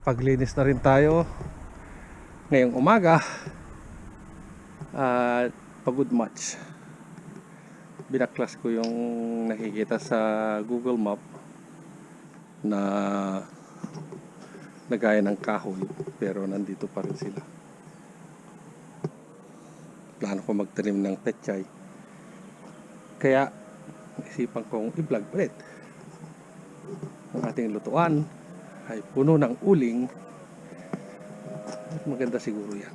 Paglinis na rin tayo ngayong umaga at pagod much. Binaklas ko yung nakikita sa Google Map na nagaya ng kahoy pero nandito pa rin sila. Plano ko magtanim ng pechay, kaya isipan kong i-vlog ulit. Ang ating lutuan ay puno ng uling at maganda siguro yan,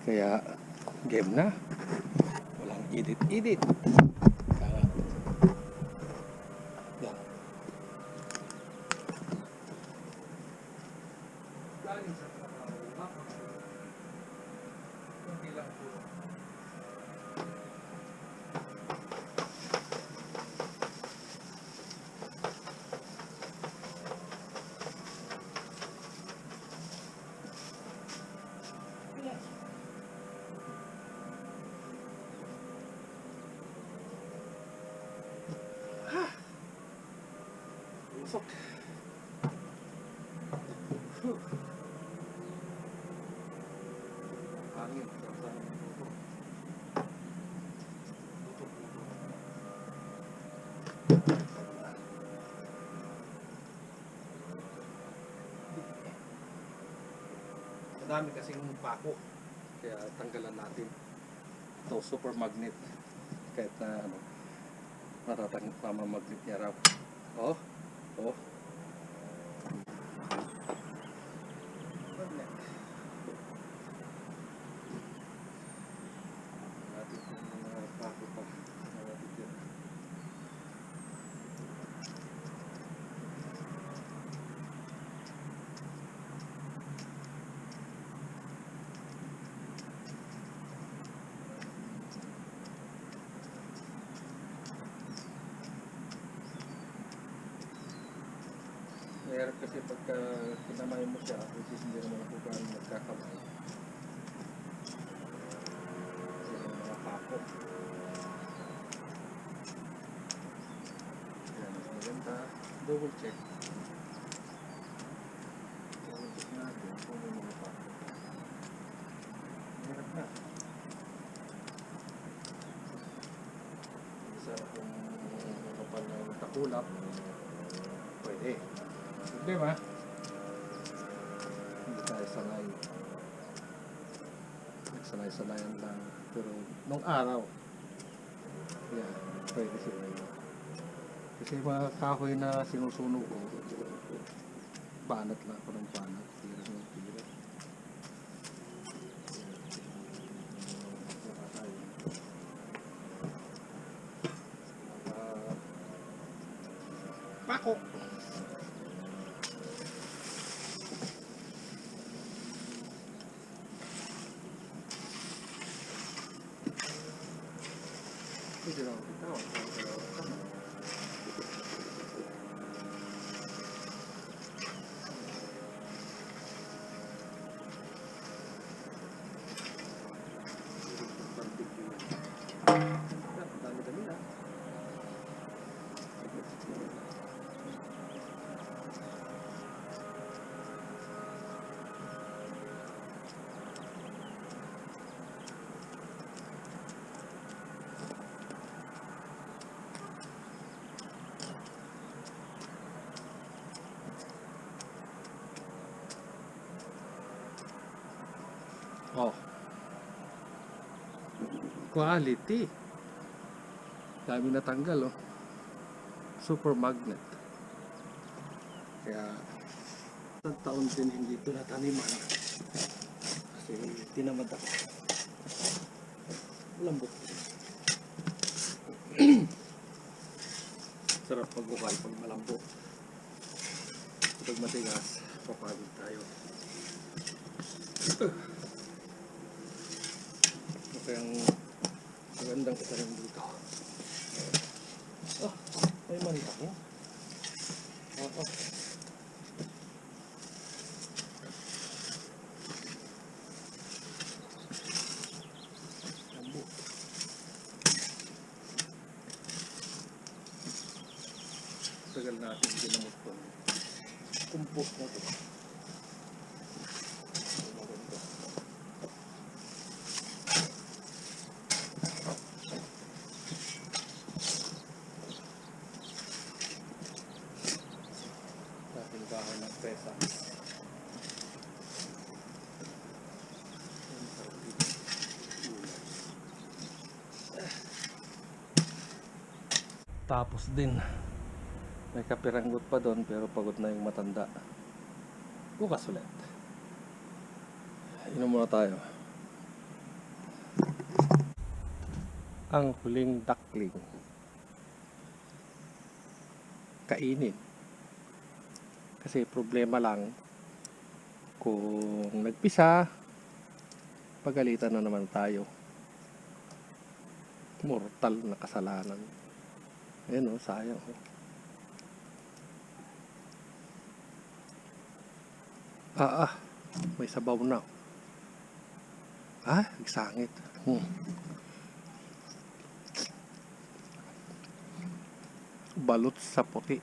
kaya game na, walang edit yan. Galing sa trabaho, hindi lang po. Usok. Hangin. Madami kasing pako, kaya tanggalan natin ito. Super magnet, kahit na mamamagnet niya raw. Oh. Magnet. Natin yung mga pako pa. Mahirap kasi pagka kinamay mo siya, which is hindi naman ako gano'ng nagkakamay. Yung mga pako. Yan, mas maganda. Double check. Double check natin kung may mga pako. Mahirap na. Isa kung kapal na takulap, pwede. Diba? Hindi tayo sanay. Nagsanay-sanayan lang. Pero nung araw, yan, pwede sila yun. Kasi mga kahoy na sinusunog ko, banat lang ako ng banat. Tira ng tira. Pako! Pwede lang kita. Dami-dami na. Oh, quality. Dami natanggal, oh. Super magnet. Kaya isang taon din hindi ito nataniman kasi tinamad ako. Lambot. Sarap pag-ukay pag malambot. Pag matigas, papagod tayo. Kayang magandang itanim dito. Oh, may manita ko. Oo. Lambo. Tagal natin ginamot ko. Kumpo. Tubo na to. Dating kahoy ng presa. Tapos din, may kapiranggot pa doon pero pagod na yung matanda. Bukas ulit. Inom muna tayo. Ang huling duckling. Kainin. Kasi problema lang kung nagpisa, pagalitan na naman tayo. Mortal na kasalanan. Ayan o, sayang o. May sabaw na. Nagsangit. Balot sa puti.